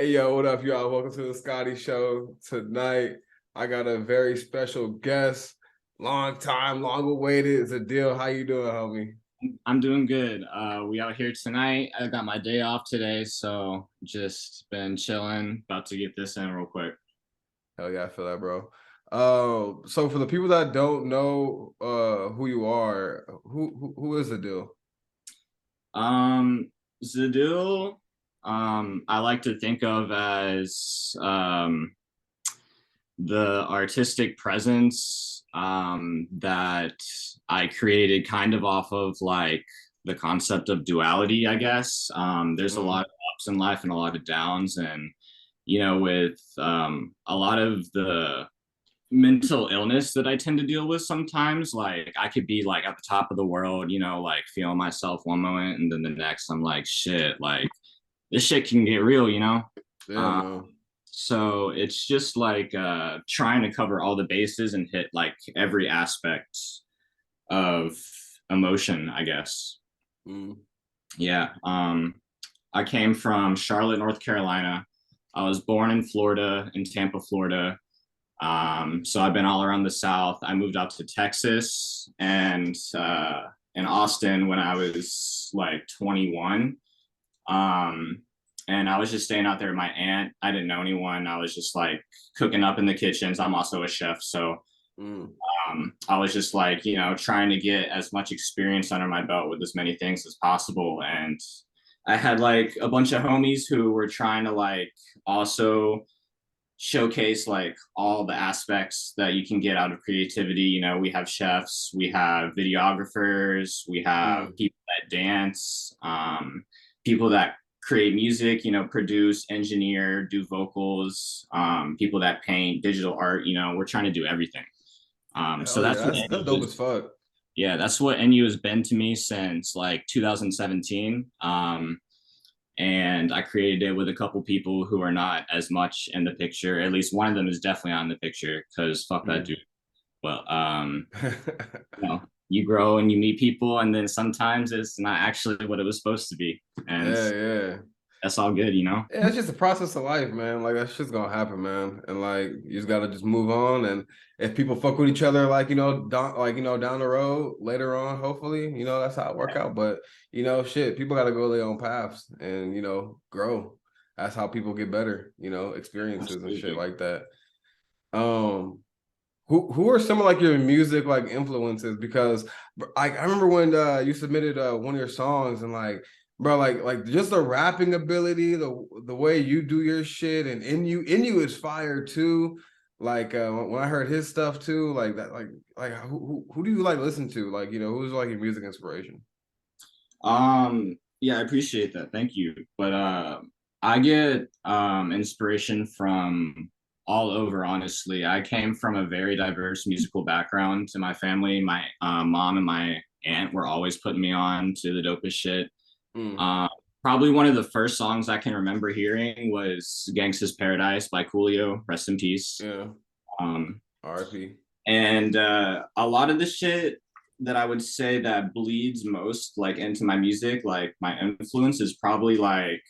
Hey yo, what up, y'all? Welcome to the Scottie Show. Tonight, I got a very special guest. Long time, long awaited. ZIDILL. How you doing, homie? I'm doing good. We out here tonight. I got my day off today, so just been chilling. About to get this in real quick. Hell yeah, I feel that, bro. So for the people that don't know who you are, who is ZIDILL? Um, ZIDILL, I like to think of as the artistic presence that I created kind of off of like the concept of duality, I guess. There's a lot of ups in life and a lot of downs, and with a lot of the mental illness that I tend to deal with sometimes, like I could be like at the top of the world, like feeling myself one moment, and then the next I'm like, shit, like this shit can get real. Yeah, Um, man. so it's just like trying to cover all the bases and hit like every aspect of emotion, I guess. Mm. Yeah. I came from Charlotte, North Carolina. I was born in Florida, in Tampa, Florida. So I've been all around the South. I moved out to Texas and in Austin when I was like 21. And I was just staying out there with my aunt. I didn't know anyone. I was just like cooking up in the kitchens. I'm also a chef. So Mm. I was just like, trying to get as much experience under my belt with as many things as possible. And I had like a bunch of homies who were trying to like also showcase like all the aspects that you can get out of creativity. We have chefs, we have videographers, we have Mm. people that dance, people that create music, produce, engineer, do vocals, people that paint, digital art. We're trying to do everything. So Hell yeah, that's what that's dope as fuck. yeah, that's what enyu has been to me since like 2017. And I created it with a couple people who are not as much in the picture. At least one of them is definitely on the picture because fuck that Mm. dude. Well, you grow and you meet people, and then sometimes it's not actually what it was supposed to be, and Yeah, yeah. that's all good. Yeah, it's just a process of life, man. Like that shit's gonna happen, man. And like you just gotta just move on. And if people fuck with each other, like down the road later on, hopefully, that's how it work out. But shit, people gotta go their own paths and grow. That's how people get better. Experiences and shit Absolutely. like that. Um, who are some of like your music like influences? Because I remember when you submitted one of your songs and like bro like just the rapping ability, the way you do your shit and enyu is fire too. Like when I heard his stuff too, like that like who do you like listen to? Like who's like your music inspiration? Yeah, I appreciate that. Thank you. But I get inspiration from all over, honestly. I came from a very diverse musical background to my family. My mom and my aunt were always putting me on to the dopest shit. Mm, Uh, Probably one of the first songs I can remember hearing was Gangsta's Paradise by Coolio. Rest in peace. yeah, Um, R.I.P. and a lot of the shit that I would say that bleeds most like into my music, like my influence is probably like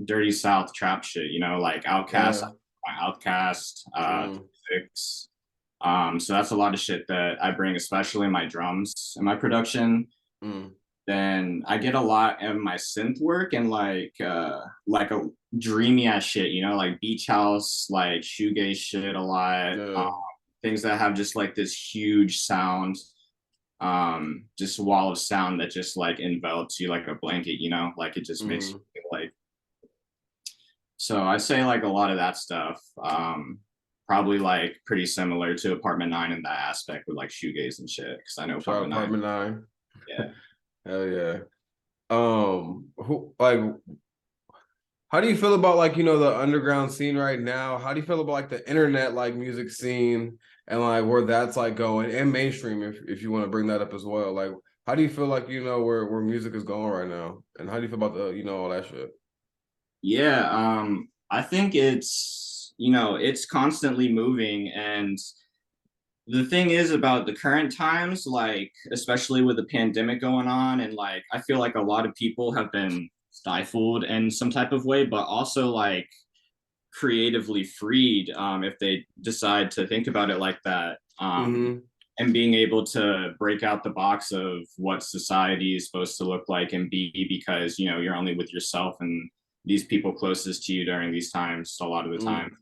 dirty South trap shit, like Outkast, Yeah. my Outkast, Mm, Six. So that's a lot of shit that I bring, especially in my drums and my production. mm, Then I get a lot in my synth work and like a dreamy ass shit, like beach house, like shoegaze shit a lot. yeah. Things that have just like this huge sound, just wall of sound that just like envelops you like a blanket, like it just makes you Mm. feel like. So I say like a lot of that stuff. Probably like pretty similar to Apartment 9 in that aspect with like shoegaze and shit, because I know Shout out Apartment 9. Apartment 9. Yeah. Hell yeah. Who like how do you feel about like the underground scene right now? How do you feel about like the internet like music scene and like where that's like going and mainstream if you want to bring that up as well? Like how do you feel like where music is going right now? And how do you feel about the all that shit? Yeah, I think it's constantly moving. And the thing is about the current times, like, especially with the pandemic going on, and like, I feel like a lot of people have been stifled in some type of way, but also like, creatively freed if they decide to think about it like that. Mm-hmm. And being able to break out the box of what society is supposed to look like and be, because you know you're only with yourself and these people closest to you during these times a lot of the time. Mm.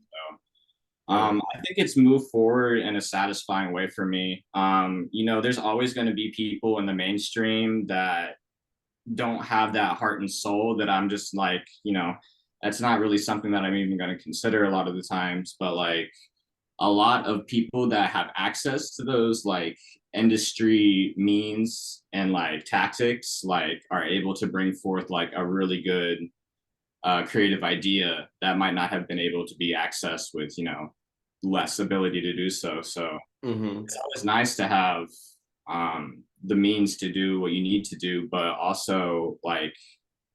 So Yeah. I think it's moved forward in a satisfying way for me. You know, there's always going to be people in the mainstream that don't have that heart and soul that I'm just like, you know, that's not really something that I'm even going to consider a lot of the times. But like a lot of people that have access to those like industry means and like tactics, like are able to bring forth like a really good creative idea that might not have been able to be accessed with, you know, less ability to do so. So Mm-hmm. it's always nice to have the means to do what you need to do, but also like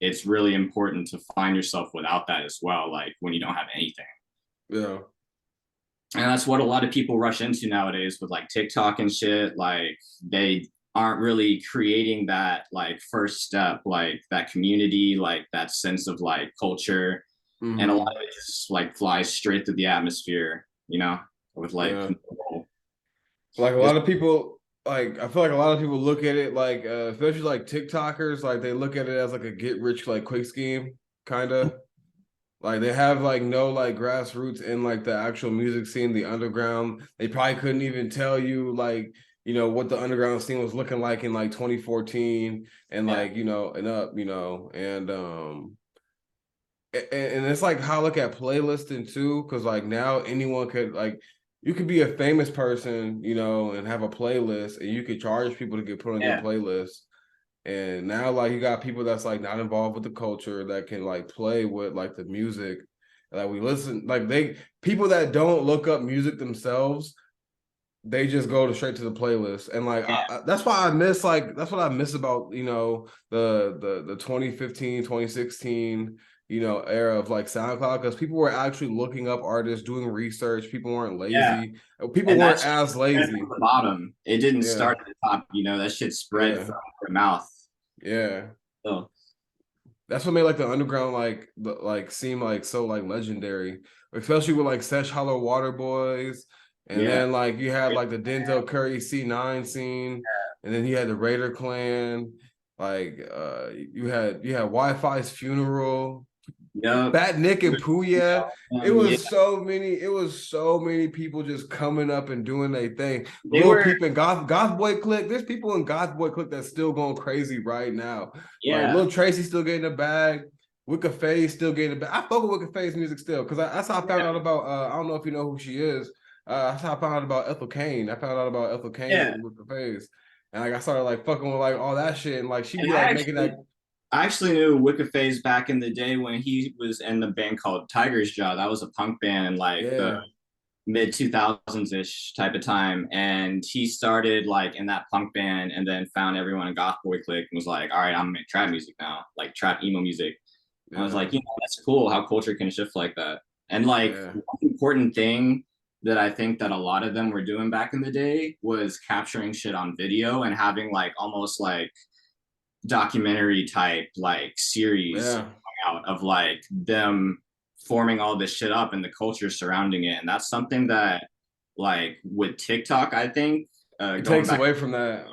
it's really important to find yourself without that as well, like when you don't have anything. Yeah. And that's what a lot of people rush into nowadays with like TikTok and shit. Like they aren't really creating that like first step, like that community, like that sense of like culture. And a lot Mm-hmm. of it just like flies straight through the atmosphere, you know, with like Yeah. Like a it's, lot of people, like I feel like a lot of people look at it like, especially like TikTokers, like they look at it as like a get rich like quick scheme, kind of. Like they have like no like grassroots in like the actual music scene, the underground. They probably couldn't even tell you like, what the underground scene was looking like in like 2014 and yeah, like, and up, and it's like how I look at playlisting too, because like now anyone could like you could be a famous person, and have a playlist and you could charge people to get put on your yeah, playlist. And now like you got people that's like not involved with the culture that can like play with like the music. Like we listen, like people that don't look up music themselves, they just go to straight to the playlist. And like yeah, that's why I miss like that's what I miss about the 2015, 2016 era of like SoundCloud, because people were actually looking up artists, doing research. People weren't yeah. lazy. People And weren't that's as from lazy. the bottom. It didn't Yeah, start at the top, you know, that shit spread yeah, from word of mouth. yeah. So That's what made like the underground like seem like so like legendary, especially with like Sesh Hollow Water Boys, and yeah, then like you had like the Denzel Curry C9 scene, and then you had the Raider Clan, like you had Wi-Fi's Funeral, yep. Fat Nick and Pooya. Yeah, It was so many people just coming up and doing their thing. they Lil were, Peep and Goth Boy Clique. There's people in Goth Boy Clique that's still going crazy right now. Like yeah, Lil Tracy still getting a bag. Wicca Faye still getting a bag. I fuck with Wicca Faye's music still, because that's how I found yeah, out about I don't know if you know who she is. That's how I found out about Ethel Kane. I found out about Ethel Kane yeah. through Wicca Faye's. And like I started like fucking with like all that shit. And like she'd And be like making that. I actually knew Wicca Phase back in the day when he was in the band called Tiger's Jaw. That was a punk band in like the Yeah. mid 2000s ish type of time. And he started like in that punk band and then found everyone in Goth Boy Clique and was like, all right, I'm gonna make trap music now, like trap emo music. I was Yeah. like, you know, that's cool how culture can shift like that. And like Yeah. one important thing that I think that a lot of them were doing back in the day was capturing shit on video and having like almost like documentary type like series Yeah. out of like them forming all this shit up and the culture surrounding it. And that's something that like with TikTok, I think It going takes back, away from that.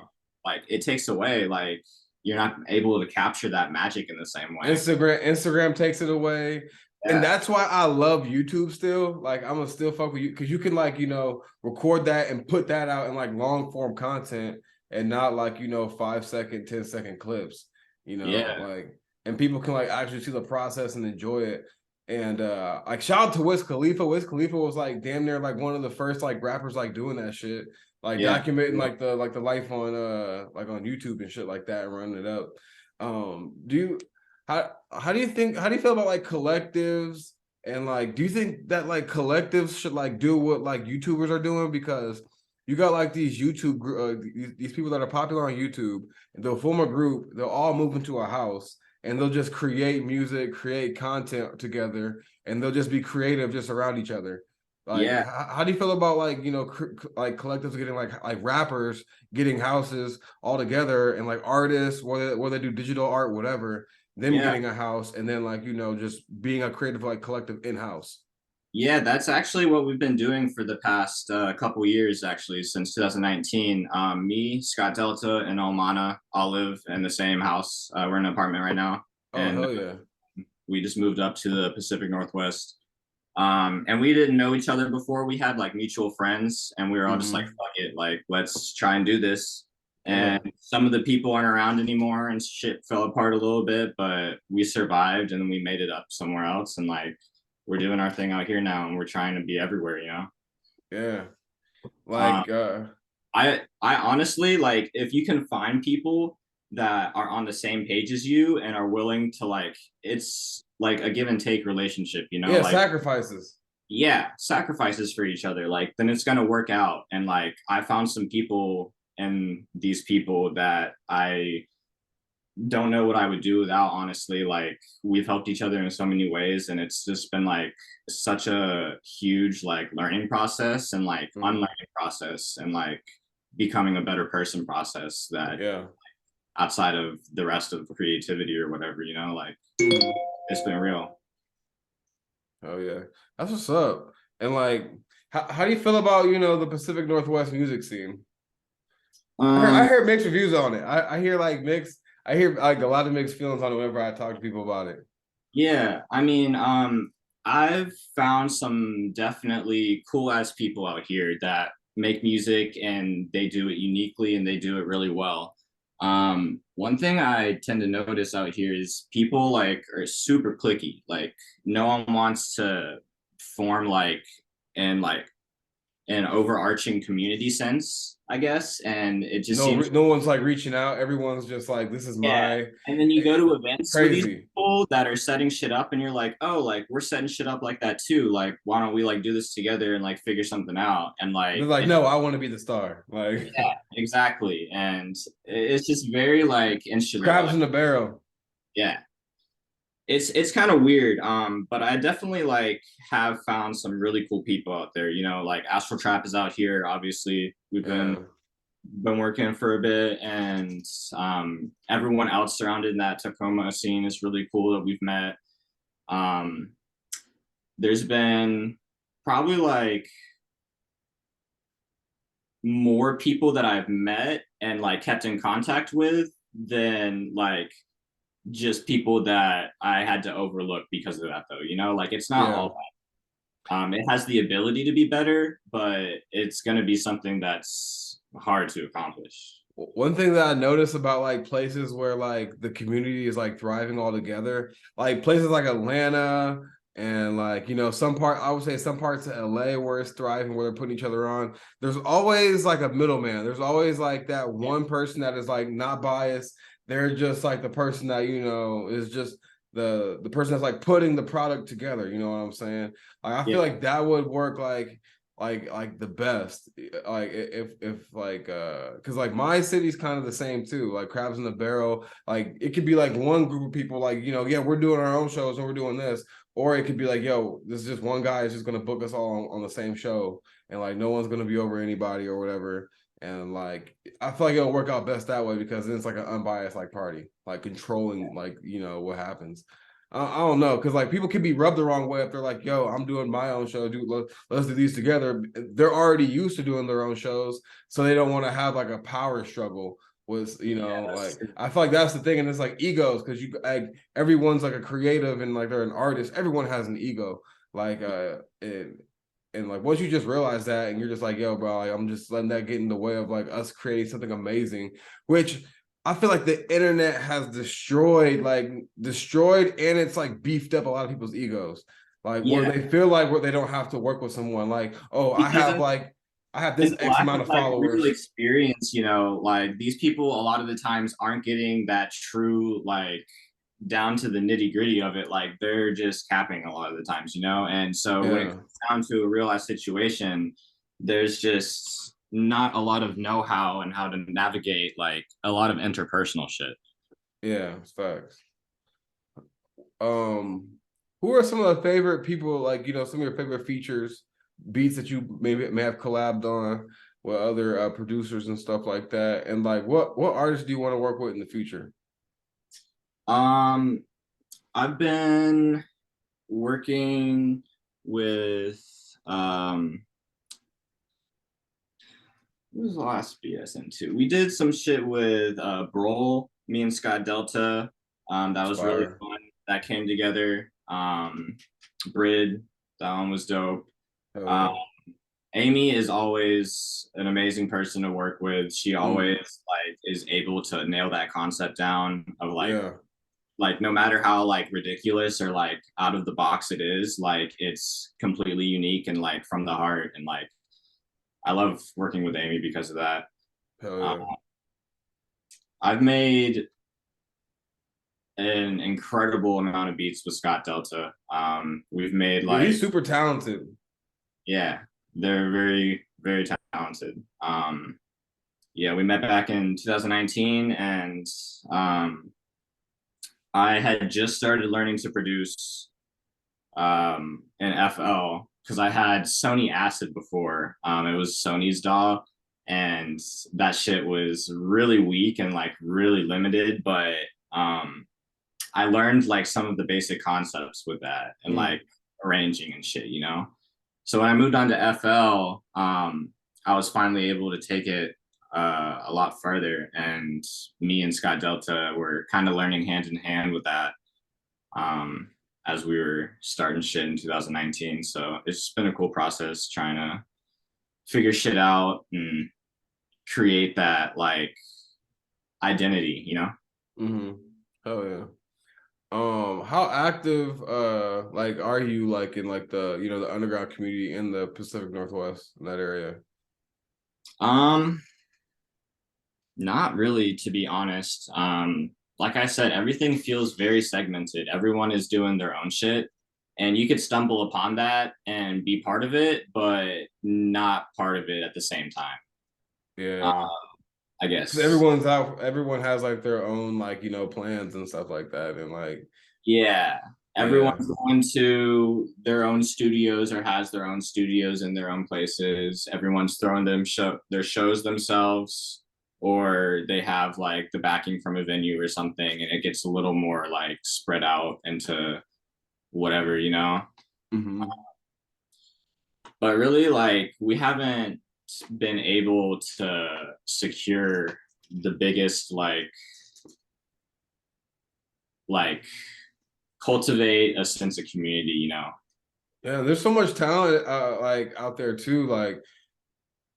like it takes away, like you're not able to capture that magic in the same way. Instagram takes it away. And Yeah. that's why I love YouTube still. Like I'm gonna still fuck with you because you can like, record that and put that out in like long form content and not like, 5 second, 10-second clips, Yeah. like, and people can like actually see the process and enjoy it. And like shout out to Wiz Khalifa. Wiz Khalifa was like damn near like one of the first like rappers like doing that shit. Like Yeah. documenting like the life on like on YouTube and shit like that and running it up. Do you how do you feel about like collectives, and like do you think that like collectives should like do what like YouTubers are doing? Because you got like these these people that are popular on YouTube, and they'll form a group, they'll all move into a house and they'll just create music, create content together, and they'll just be creative just around each other. Like Yeah. how do you feel about like like collectives getting like rappers getting houses all together, and like artists where they do digital art, whatever, them Yeah. getting a house, and then like just being a creative like collective in house. Yeah, that's actually what we've been doing for the past couple years, actually, since 2019. Me, Scott Delta, and Almana all live in the same house. We're in an apartment right now, Oh and hell yeah. we just moved up to the Pacific Northwest. And we didn't know each other before. We had like mutual friends, and we were all just like, Hmm. "Fuck it, like let's try and do this." And Yeah. some of the people aren't around anymore, and shit fell apart a little bit, but we survived, and we made it up somewhere else, and like we're doing our thing out here now, and we're trying to be everywhere, you know. Yeah. Um, Like I honestly like if you can find people that are on the same page as you and are willing to like, it's like a give and take relationship, you know, yeah, like sacrifices. yeah, sacrifices for each other, like then it's gonna work out. And like I found some people and these people that I don't know what I would do without, honestly. Like we've helped each other in so many ways, and it's just been like such a huge like learning process and like Hmm. unlearning process and like becoming a better person process that Yeah. outside of the rest of creativity or whatever, you know, like Hmm. it's been real. Oh yeah. That's what's up. And like how do you feel about, the Pacific Northwest music scene? I Um, heard mixed reviews on it. I hear like mixed. I hear like a lot of mixed feelings on it whenever I talk to people about it. yeah, I mean, I've found some definitely cool ass people out here that make music and they do it uniquely and they do it really well. One thing I tend to notice out here is people like are super clicky. Like no one wants to form like and like an overarching community sense, I guess. And it just No, seems no one's like reaching out. Everyone's just like, this is yeah. my And then you go to events with these crazy. people that are setting shit up and you're like, oh, like we're setting shit up like that too. Like, why don't we like do this together and like figure something out? And They're like like, it no, I want to be the star. Like yeah, exactly. And it's just very like insular. crabs Like, in the barrel. yeah. It's kind of weird. But I definitely like have found some really cool people out there. You know, like Astral Trap is out here. Obviously, we've Yeah. been working for a bit, and everyone else surrounded in that Tacoma scene is really cool that we've met. Um, there's been probably like more people that I've met and like kept in contact with than like just people that I had to overlook because of that, though. You know, like it's not Yeah. all bad. It has the ability to be better, but it's going to be something that's hard to accomplish. One thing that I notice about like places where like the community is like thriving all together, like places like Atlanta and like, some part, I would say some parts of LA where it's thriving, where they're putting each other on. There's always like a middleman. There's always like that Yeah. one person that is like not biased. They're just like the person that, is just the person that's like putting the product together. You know what I'm saying? Like I feel Yeah. like that would work like the best, like if like because like my city's kind of the same too, like crabs in the barrel, like it could be like one group of people, like, yeah, we're doing our own shows and we're doing this, or it could be like, yo, this is just one guy is just going to book us all on the same show, and like no one's going to be over anybody or whatever. And like I feel like it'll work out best that way, because then it's like an unbiased like party, like controlling like, what happens. I don't know, because like people can be rubbed the wrong way if they're like, "Yo, I'm doing my own show, dude. Let's do these together." They're already used to doing their own shows, so they don't want to have like a power struggle with, Yeah, that's like true. I feel like that's the thing, and it's like egos, because you like everyone's like a creative and like they're an artist. Everyone has an ego, like and like once you just realize that and you're just like, yo, bro, like, I'm just letting that get in the way of like us creating something amazing, which I feel like the internet has destroyed, and it's like beefed up a lot of people's egos. Like where Yeah, they feel like where they don't have to work with someone. Like, oh, because I have this in the X lack amount of of like real followers. experience, you know, like these people a lot of the times aren't getting that true like down to the nitty gritty of it. Like they're just capping a lot of the times, you know. And so when it Yeah. comes down to a real life situation, there's just not a lot of know how and how to navigate like a lot of interpersonal shit. Yeah, it's facts. Um, who are some of the favorite people, like, some of your favorite features, beats that you maybe may have collabed on with other producers and stuff like that? And like what artists do you want to work with in the future? Um, I've been working. with what was the last beat I sent to? We did some shit with Brol, me and Scott Delta. That was really Fire. fun. That came together. Brid, that one was dope. Hell Um, yeah. Amy is always an amazing person to work with. She Mm, always like is able to nail that concept down of yeah. like no matter how like ridiculous or like out of the box it is, like it's completely unique and like from the heart. And like I love working with Amy because of that. Hell Um, yeah. I've made an incredible amount of beats with Scott Delta. We've made Yeah, he's like, super talented. yeah, they're very, very talented. Yeah, we met back in 2019, and um, I had just started learning to produce in FL because I had Sony Acid before. It was Sony's DAW, and that shit was really weak and like really limited. But um, I learned like some of the basic concepts with that and Mm, like arranging and shit, you know? So when I moved on to FL, I was finally able to take it a lot further. And me and Scott Delta were kind of learning hand in hand with that um, as we were starting shit in 2019. So it's been a cool process trying to figure shit out and create that like identity, you know? mm-hmm. Hell yeah. How active like are you like in like the the underground community in the Pacific Northwest in that area? Um, Not really, to be honest. Like I said, everything feels very segmented. Everyone is doing their own shit, and you could stumble upon that and be part of it, but not part of it at the same time. Uh, Yeah. I Because guess. everyone has like their own like plans and stuff like that, and like Yeah, yeah, everyone's going to their own studios or has their own studios in their own places. Everyone's throwing their shows themselves, or they have like the backing from a venue or something, and it gets a little more like spread out into whatever, you know. mm-hmm. But really, like we haven't been able to secure the biggest like cultivate a sense of community, you know. Yeah, there's so much talent like out there too, like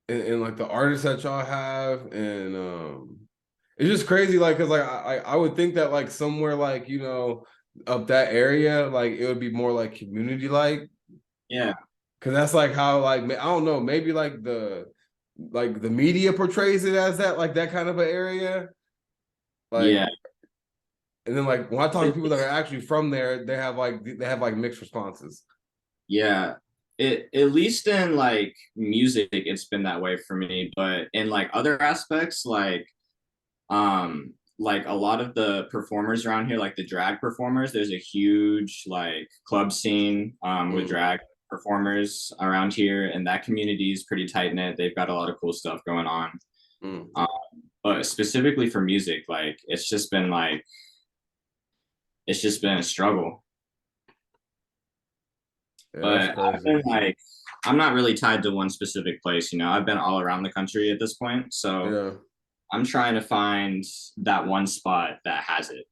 in like the artists that y'all have, and it's just crazy, like because like I would think that like somewhere like up that area, like it would be more like community like. Yeah. Cause that's like how like I don't know, maybe like the media portrays it as that like that kind of an area. Yeah. Like and then like when I talk to people that are actually from there, they have like mixed responses. Yeah. It at least in like music, it's been that way for me. But in like other aspects, like a lot of the performers around here, like the drag performers, there's a huge like club scene with Mm, drag performers around here, and that community is pretty tight knit. They've got a lot of cool stuff going on. mm. Um, but specifically for music, like it's just been a struggle. Yeah, that's But I've been crazy. like, I'm not really tied to one specific place, you know. I've been all around the country at this point. So Yeah. I'm trying to find that one spot that has it.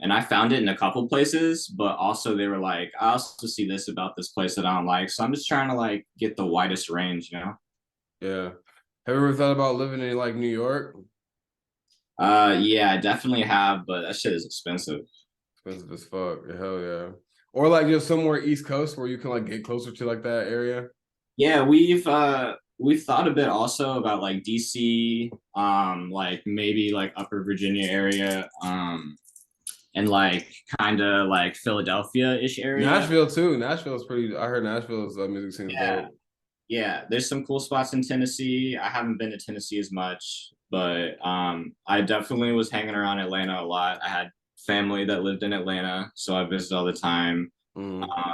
And I found it in a couple places, but also they were like, I also see this about this place that I don't like. So I'm just trying to like get the widest range, you know? Yeah. Have you ever thought about living in like New York? Yeah, I definitely have, but that shit is expensive. Expensive as fuck. Hell yeah. Or like just somewhere East Coast where you can like get closer to like that area. Yeah, we've thought a bit also about like DC, like maybe like Upper Virginia area, and like kind of like Philadelphia-ish area. Nashville too. Nashville's pretty. I heard Nashville's music scene is Yeah, dope. yeah. There's some cool spots in Tennessee. I haven't been to Tennessee as much, but I definitely was hanging around Atlanta a lot. I had family that lived in Atlanta, so I visited all the time. Mm, Um,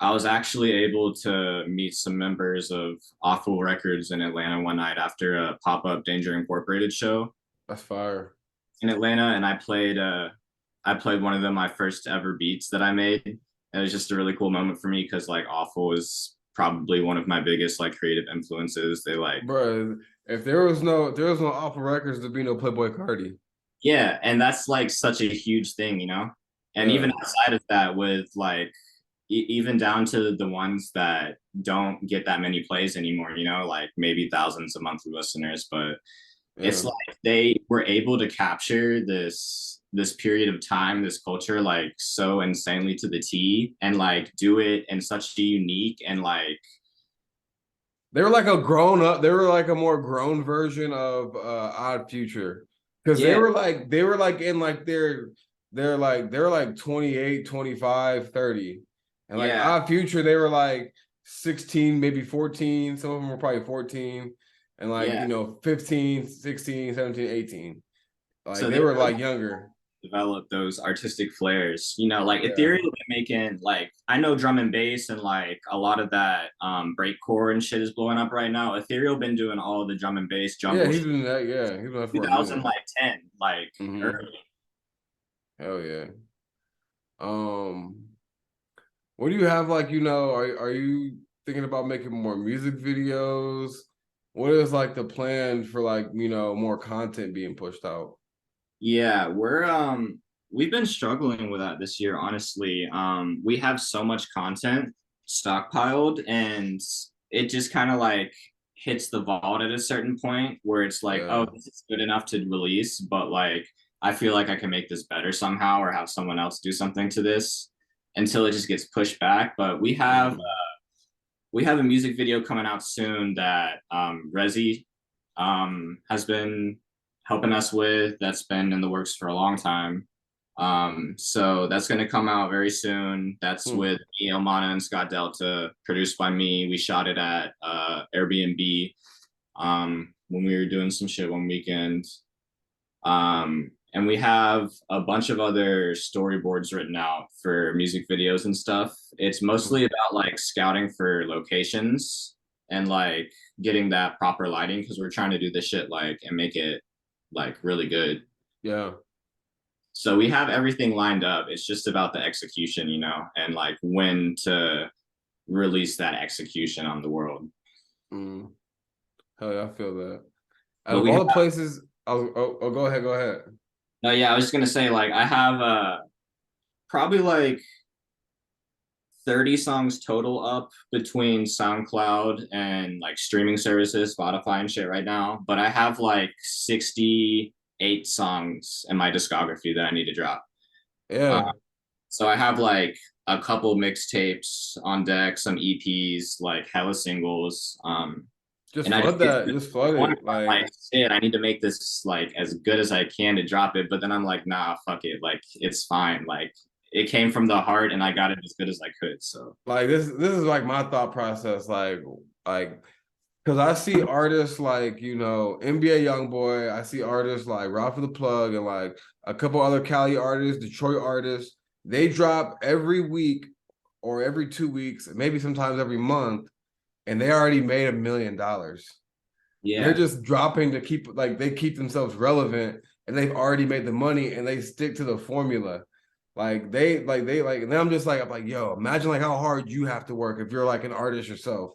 I was actually able to meet some members of Awful Records in Atlanta one night after a pop-up Danger Incorporated show that's fire. in Atlanta, and I played one of them my first ever beats that I made. It was just a really cool moment for me because like Awful is probably one of my biggest like creative influences. They like Bro, if there was no Alpha Records, there'd be no Playboy Cardi. yeah, and that's like such a huge thing, you know? And even Yeah, outside of that, with like even down to the ones that don't get that many plays anymore, you know, like maybe thousands of monthly listeners, but it's yeah. like they were able to capture this period of time, this culture like so insanely to the T and like do it in such a unique and like They were like a grown up. They were like a more grown version of Odd Future, because yeah, they were like in like they were like 28, 25, 30, and like yeah, Odd Future they were like 16, maybe 14. Some of them were probably 14, and like yeah. 15, 16, 17, 18. Like So they they were really like younger. develop those artistic flares. You know, like Yeah. Ethereal been making like I know drum and bass and like a lot of that breakcore and shit is blowing up right now. Ethereal been doing all the drum and bass Yeah, jungle he's shit been that. Yeah, he's been that for a minute. 2010, like Hmm. early. Hell yeah. Um, what do you have like, are you thinking about making more music videos? What is like the plan for like, more content being pushed out? Yeah, we've been struggling with that this year, honestly. We have so much content stockpiled and it just kind of like hits the vault at a certain point where it's like, oh, Yeah. this is good enough to release, but like I feel like I can make this better somehow or have someone else do something to this until it just gets pushed back. But Hmm. we have a music video coming out soon that Rezi has been helping us with. That's been in the works for a long time. So that's going to come out very soon. That's Hmm. with me, Elmana, and Scott Delta, produced by me. We shot it at Airbnb when we were doing some shit one weekend. And we have a bunch of other storyboards written out for music videos and stuff. It's mostly Hmm. about like scouting for locations and like getting that proper lighting because we're trying to do this shit like and make it like really good. Yeah. So we have everything lined up. It's just about the execution, you know, and like when to release that execution on the world. Mm. Hell yeah, I feel that. Out But of we have all the places, go ahead, go ahead. no, yeah, I was just gonna say like I have probably like 30 songs total up between SoundCloud and like streaming services, Spotify and shit right now. But I have like 68 songs in my discography that I need to drop. Uh, Yeah. so I have like a couple mixtapes on deck, some EPs, like hella singles. Just And I flood just get to that. the Just flood point it. where I'm like, shit, I need to make this like as good as I can to drop it. But then I'm like, nah, fuck it. Like it's fine. Like it came from the heart and I got it as good as I could. So Like this is like my thought process. Like because I see artists like, NBA Youngboy, I see artists like Ralph the Plug and like a couple other Cali artists, Detroit artists. They drop every week or every 2 weeks, maybe sometimes every month, and they already made $1 million. They're yeah. just dropping to keep like they keep themselves relevant and they've already made the money and they stick to the formula. And then I'm like, yo, imagine like how hard you have to work if you're like an artist yourself.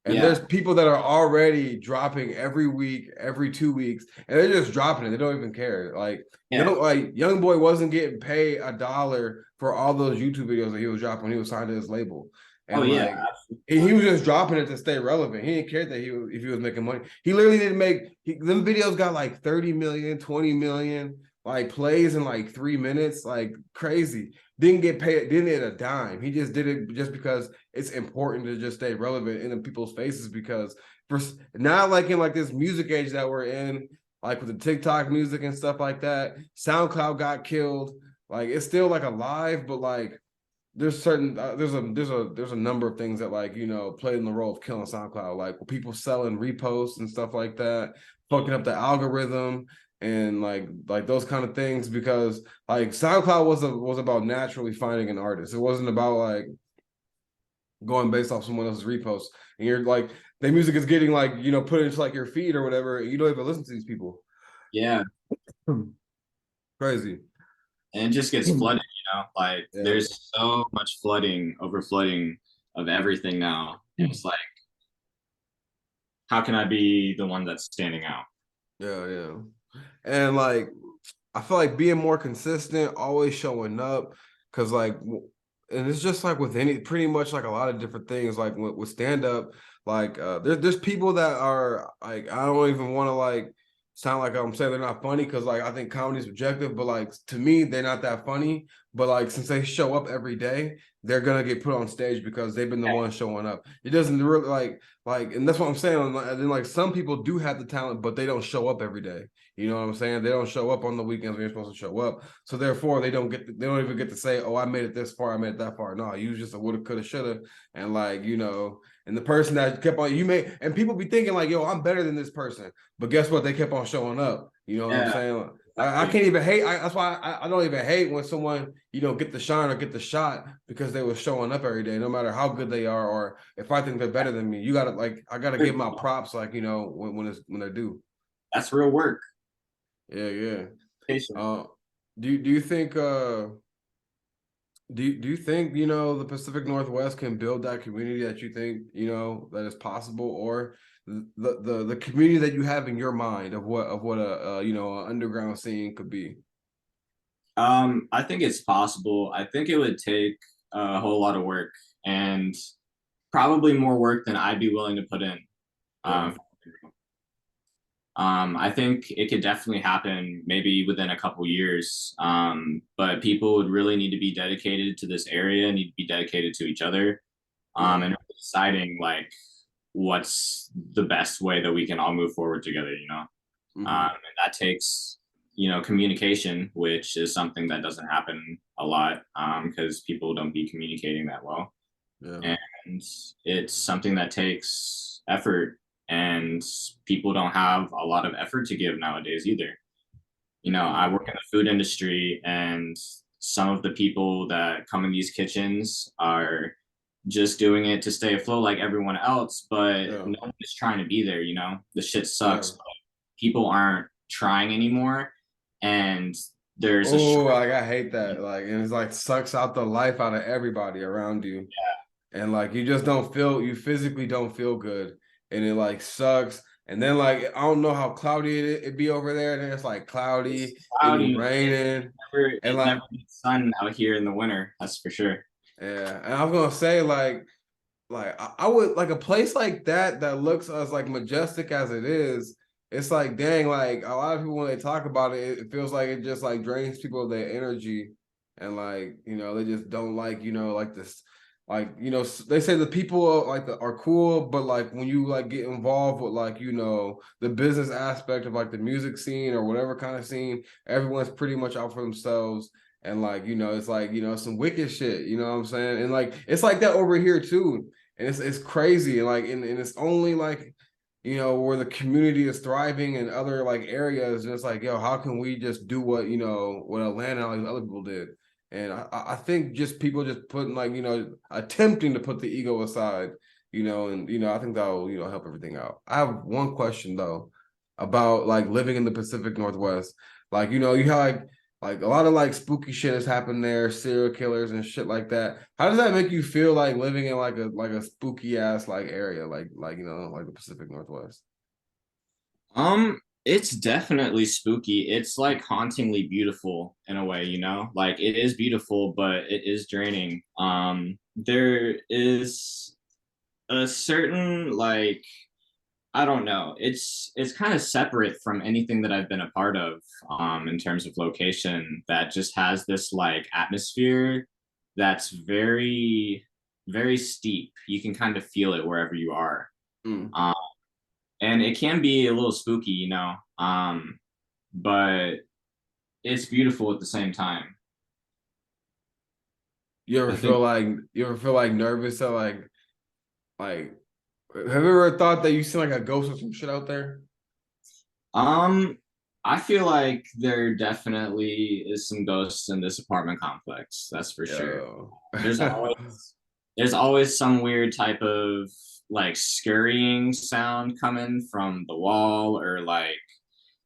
And there's Yeah. people that are already dropping every week, every 2 weeks, and they're just dropping it. They don't even care. Like they Yeah. don't like Young Boy wasn't getting paid $1 for all those YouTube videos that he was dropping when he was signed to his label. Oh And yeah. like he was just dropping it to stay relevant. He didn't care that if he was making money. He literally didn't them videos got like 30 million, 20 million like plays in like 3 minutes, like crazy. Didn't get paid, didn't get a dime. He just did it just because it's important to just stay relevant in people's faces because for now, like in like this music age that we're in, like with the TikTok music and stuff like that, SoundCloud got killed. Like it's still like alive, but like there's certain there's a number of things that like played in the role of killing SoundCloud, like people selling reposts and stuff like that, fucking up the algorithm and like those kind of things because like SoundCloud was about naturally finding an artist. It wasn't about like going based off someone else's repost. And you're like their music is getting like put into like your feed or whatever. And you don't even listen to these people. Yeah. Crazy. and it just gets flooded, you know, like Yeah. there's so much flooding, over flooding of everything now. And it's like, how can I be the one that's standing out? Yeah, yeah. And like I feel like being more consistent, always showing up, because and it's just like with any pretty much like a lot of different things. Like with stand up, like there's people that are like I don't even want to like sound like I'm saying they're not funny because like I think comedy is objective, but like to me they're not that funny. But like since they show up every day, they're gonna get put on stage because they've been the ones showing up. It doesn't really like, and that's what I'm saying. And then like some people do have the talent, but they don't show up every day. You know what I'm saying? They don't show up on the weekends when you're supposed to show up. So therefore, they don't even get to say, "Oh, I made it this far, I made it that far." No, you was just a woulda, coulda, shoulda, and like and the person that kept on and people be thinking like, "Yo, I'm better than this person," but guess what? They kept on showing up. You know what I'm Yeah, saying? I exactly. can't even hate. That's why I don't even hate when someone get the shine or get the shot because they were showing up every day, no matter how good they are or if I think they're better than me. You gotta like I gotta give them out props like when they're due. That's real work. Yeah, yeah. Patient. Uh, do you think do you think the Pacific Northwest can build that community that you think that is possible, or the community that you have in your mind of what a a underground scene could be? I think it's possible. I think it would take a whole lot of work and probably more work than I'd be willing to put in. Yeah, Um, I think it could definitely happen maybe within a couple years. But people would really need to be dedicated to this area, need to be dedicated to each other, yeah, and deciding like what's the best way that we can all move forward together, you know? mm-hmm, And that takes, communication, which is something that doesn't happen a lot because people don't be communicating that well. yeah, And it's something that takes effort, and people don't have a lot of effort to give nowadays either. You know, I mm, work in the food industry, and some of the people that come in these kitchens are just doing it to stay afloat like everyone else, but yeah, no one is trying to be there, you know? The shit yeah. sucks, but people aren't trying anymore. And there's a Oh, short like I hate that. Like, and it's like sucks out the life out of everybody around you. And like you just don't feel you physically don't feel good and it like sucks and then like I don't know how cloudy it be over there and then it's like it's cloudy it be cloudy. raining and It like never gets sun out here in the winter, that's for sure. yeah and I was gonna say like I would like a place like that that looks as like majestic as it is. It's like dang, like a lot of people when they talk about it, it feels like it just like drains people of their energy, and like they just don't like like this, like they say the people are cool, but like when you like get involved with like the business aspect of like the music scene or whatever kind of scene, everyone's pretty much out for themselves and like it's like some wicked shit, you know what I'm saying, and like it's like that over here too, and it's crazy, and like and it's only like where the community is thriving in other like areas, and it's like yo, how can we just do what what Atlanta and like other people did, and I think just people just putting like attempting to put the ego aside, and I think that'll help everything out. I have one question though about like living in the Pacific Northwest, like you have like a lot of like spooky shit has happened there, serial killers and shit like that. How does that make you feel like living in like a spooky ass like area like like the Pacific Northwest? It's definitely spooky. It's like hauntingly beautiful in a way, you know? Like it is beautiful, but it is draining. There is a certain like I don't know. It's kind of separate from anything that I've been a part of in terms of location that just has this like atmosphere that's very very steep. You can kind of feel it wherever you are. Mm. Um, and it can be a little spooky, you know. But it's beautiful at the same time. I think You ever feel like nervous or like have you ever thought that you seen like a ghost or some shit out there? um I feel like there definitely is some ghosts in this apartment complex, that's for sure. Yo. There's always there's always some weird type of like scurrying sound coming from the wall or like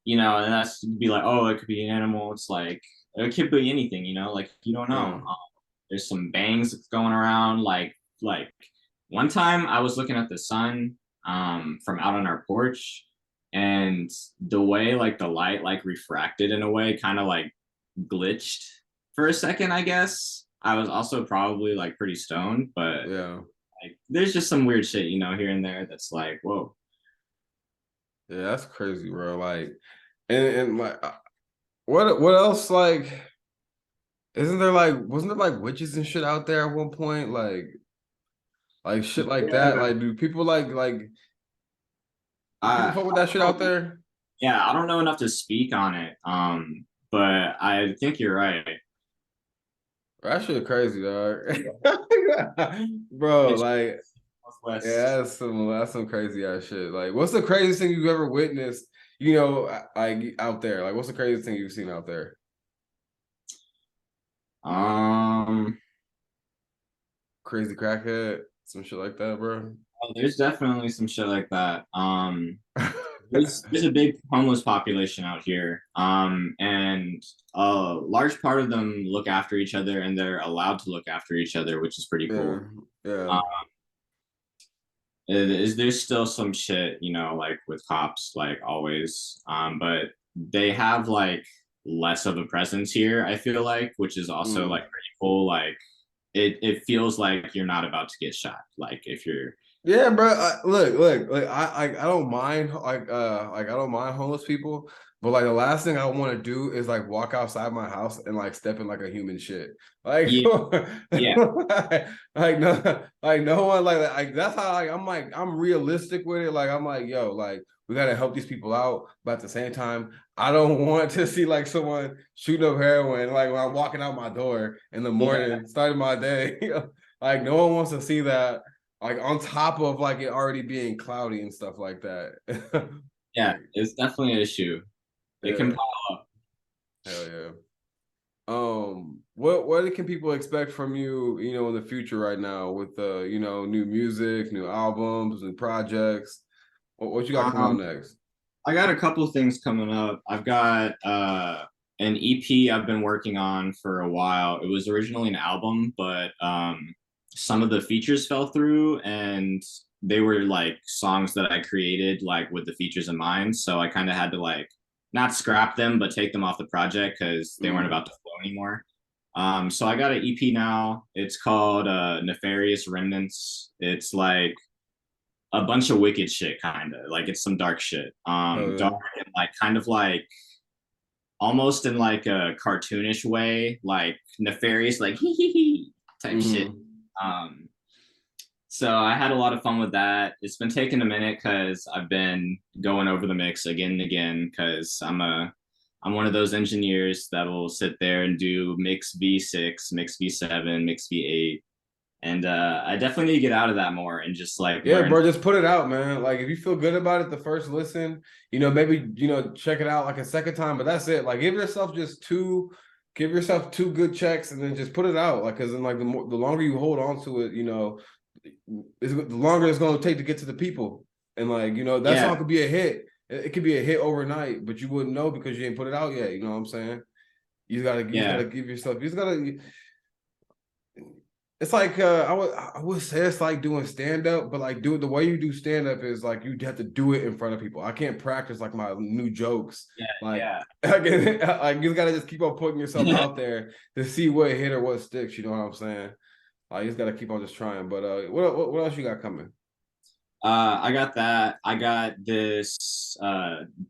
and that's be like, oh, it could be an animal. It's like it could be anything, you know, like you don't know. Yeah. There's some bangs going around. Like one time I was looking at the sun from out on our porch, and the way like the light like refracted in a way kind of like glitched for a second, I guess. I was also probably like pretty stoned, but Yeah. like there's just some weird shit, you know, here and there that's like, whoa. Yeah, that's crazy, bro. Like, and like, what else? Like, isn't there like, wasn't there like witches and shit out there at one point? Like shit like that. Yeah. Like, do people do people I fuck with that shit don't out know. there? Yeah, I don't know enough to speak on it. But I think you're right. That shit crazy, dog. Bro, It's like, yeah, Northwest. that's some crazy ass shit. Like, what's the craziest thing you've ever witnessed? You know, like out there. Like, what's the craziest thing you've seen out there? Um, Crazy crackhead, some shit like that, bro. there's definitely some shit like that. There's a big homeless population out here. And a large part of them look after each other, and they're allowed to look after each other, which is pretty Yeah, cool. yeah. Um, is there's still some shit, you know, like with cops, like always. But they have like less of a presence here, I feel like, which is also like Mm. pretty cool. Like it feels like you're not about to get shot. Like if you're Yeah, bro. Look. I don't mind like I don't mind homeless people, but like the last thing I want to do is like walk outside my house and like step in like a human shit. Like, yeah, yeah, like no one like that's how I'm realistic with it. Like I'm like, yo, like we gotta help these people out, but at the same time, I don't want to see like someone shooting up heroin like when I'm walking out my door in the yeah, morning, starting my day. Like no one wants to see that like on top of like it already being cloudy and stuff like that. yeah. Like, It's definitely an issue. It can yeah, pile up. hell yeah. What can people expect from you, you know, in the future right now with you know, new music, new albums, new projects? What you got coming up Um, next? I got a couple things coming up. I've got an EP I've been working on for a while. It was originally an album, but some of the features fell through, and they were like songs that I created like with the features in mind. So I kind of had to like not scrap them, but take them off the project because they weren't Mm, about to flow anymore. So I got an EP now. It's called Nefarious Remnants. It's like a bunch of wicked shit, kind of like it's some dark shit. hell Dark yeah. and like kind of like almost in like a cartoonish way, like nefarious, like hee hee hee type shit. Mm-hmm. Um, so I had a lot of fun with that. It's been taking a minute because I've been going over the mix again and again because I'm one of those engineers that will sit there and do mix V6, mix V7, mix V8. And I definitely need to get out of that more and just like Yeah, learn. bro, just put it out, man. Like if you feel good about it the first listen, you know, maybe you know, check it out like a second time, but that's it. Like give yourself two good checks and then just put it out. Like cause then like the longer you hold on to it, you know, the longer it's gonna take to get to the people. And like, you know, that Yeah, song could be a hit. It could be a hit overnight, but you wouldn't know because you ain't put it out yet. You know what I'm saying? You just yeah, gotta give yourself, you just gotta it's like I would say it's like doing stand up, but like do it the way you do stand up is like you have to do it in front of people. I can't practice like my new jokes. Like yeah, like you gotta just keep on putting yourself yeah. out there to see what hit or what sticks. You know what I'm saying? Like you just gotta keep on just trying. But what else you got coming? I got that. I got this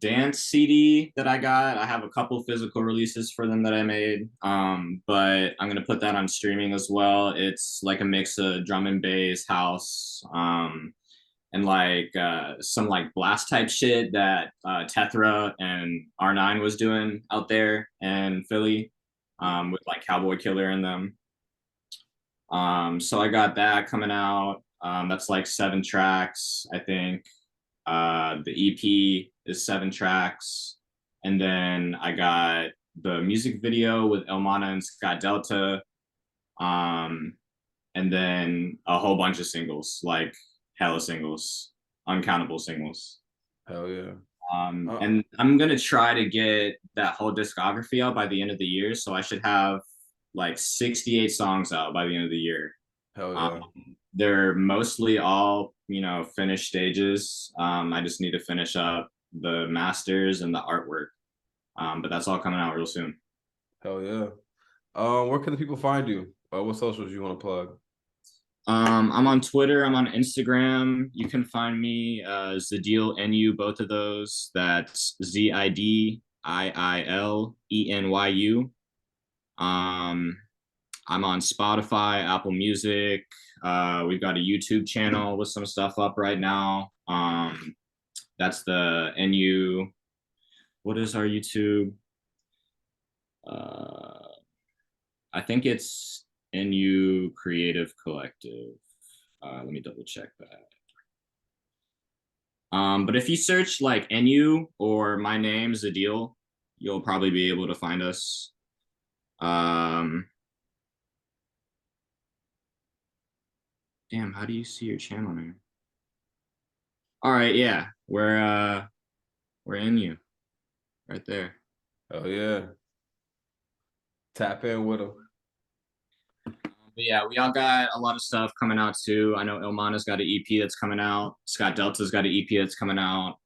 dance CD that I got. I have a couple physical releases for them that I made. But I'm gonna put that on streaming as well. It's like a mix of drum and bass, house, and like some like blast type shit that Tethra and R9 was doing out there in Philly, with like Cowboy Killer in them. So I got that coming out. That's like 7 tracks, I think. The EP is 7 tracks. And then I got the music video with Elmana and Scott Delta. Um, and then a whole bunch of singles, like hella singles, uncountable singles. Hell yeah. Uh, And I'm gonna try to get that whole discography out by the end of the year, so I should have like 68 songs out by the end of the year. Hell Um, yeah. they're mostly all, finished stages. I just need to finish up the masters and the artwork. But that's all coming out real soon. Hell yeah. Where can the people find you? What socials you want to plug? I'm on Twitter. I'm on Instagram. You can find me, ZIDILL, enyu, both of those. That's ZIDIILENYU. Um, I'm on Spotify, Apple Music. We've got a YouTube channel with some stuff up right now. That's the enyu. What is our YouTube? Uh, I think it's enyu Creative Collective. Let me double check that. But if you search like enyu or my name, ZIDILL, you'll probably be able to find us. Um, Damn, how do you see your channel name? All right, yeah, we're enyu right there. Hell yeah. Tap in with them. But yeah, we all got a lot of stuff coming out too. I know Ilmana's got an EP that's coming out. Scott Delta's got an EP that's coming out.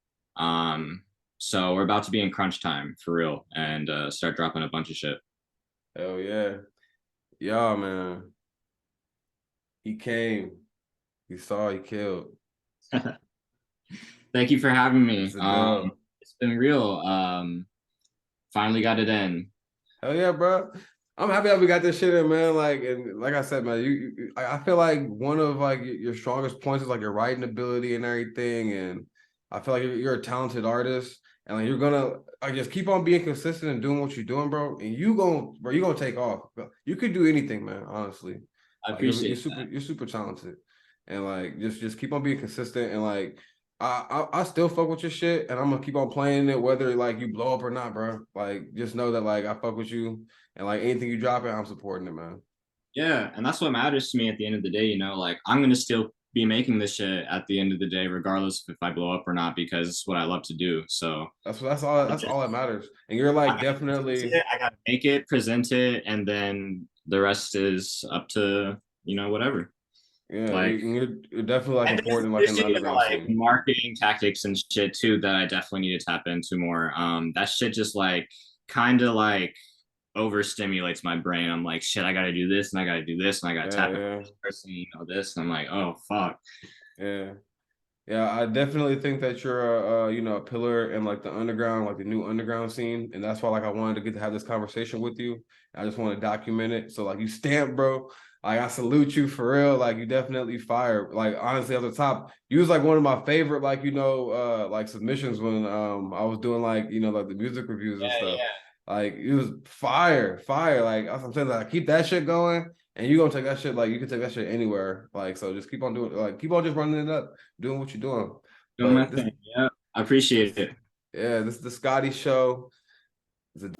So we're about to be in crunch time for real and start dropping a bunch of shit. Hell yeah. Yeah, man. He came. He saw, he killed. Thank you for having me. It's a dub. It's been real. Finally got it in. Hell yeah, bro. I'm happy that we got this shit in, man. Like, and like I said, man, I feel like one of like your strongest points is like your writing ability and everything. And I feel like you're a talented artist, and like you're gonna like just keep on being consistent and doing what you're doing, bro. And you're gonna take off. You could do anything, man. Honestly, I like appreciate you're super talented, and like just keep on being consistent and like. I still fuck with your shit, and I'm gonna keep on playing it, whether like you blow up or not, bro. Like, just know that like I fuck with you, and like anything you drop it, I'm supporting it, man. Yeah, and that's what matters to me at the end of the day, like I'm gonna still be making this shit at the end of the day, regardless if I blow up or not, because it's what I love to do. So That's all that matters. And you're I like gotta present definitely it, I gotta make it, present it, and then the rest is up to, whatever. yeah, Like, you're definitely like and important like there's in the even underground like scene. marketing tactics and shit too that I definitely need to tap into more. That shit just like kind of like overstimulates my brain. I'm like, shit, I gotta do this and I gotta do this and I gotta Yeah, tap into yeah, this person, this. And I'm like, oh fuck. yeah. Yeah, I definitely think that you're a pillar in like the underground, like the new underground scene, and that's why like I wanted to get to have this conversation with you. I just want to document it. So like you stamp, bro. Like I salute you for real. Like you definitely fire. Like honestly, at the top, you was like one of my favorite like submissions when I was doing like like the music reviews and Yeah, stuff. yeah. Like it was fire, fire. Like I'm saying, like keep that shit going, and you gonna take that shit like you can take that shit anywhere. Like so, just keep on doing like keep on just running it up doing what you're doing. Doing my But this, thing. Yeah. I appreciate it. yeah, this is the Scottie show. It's a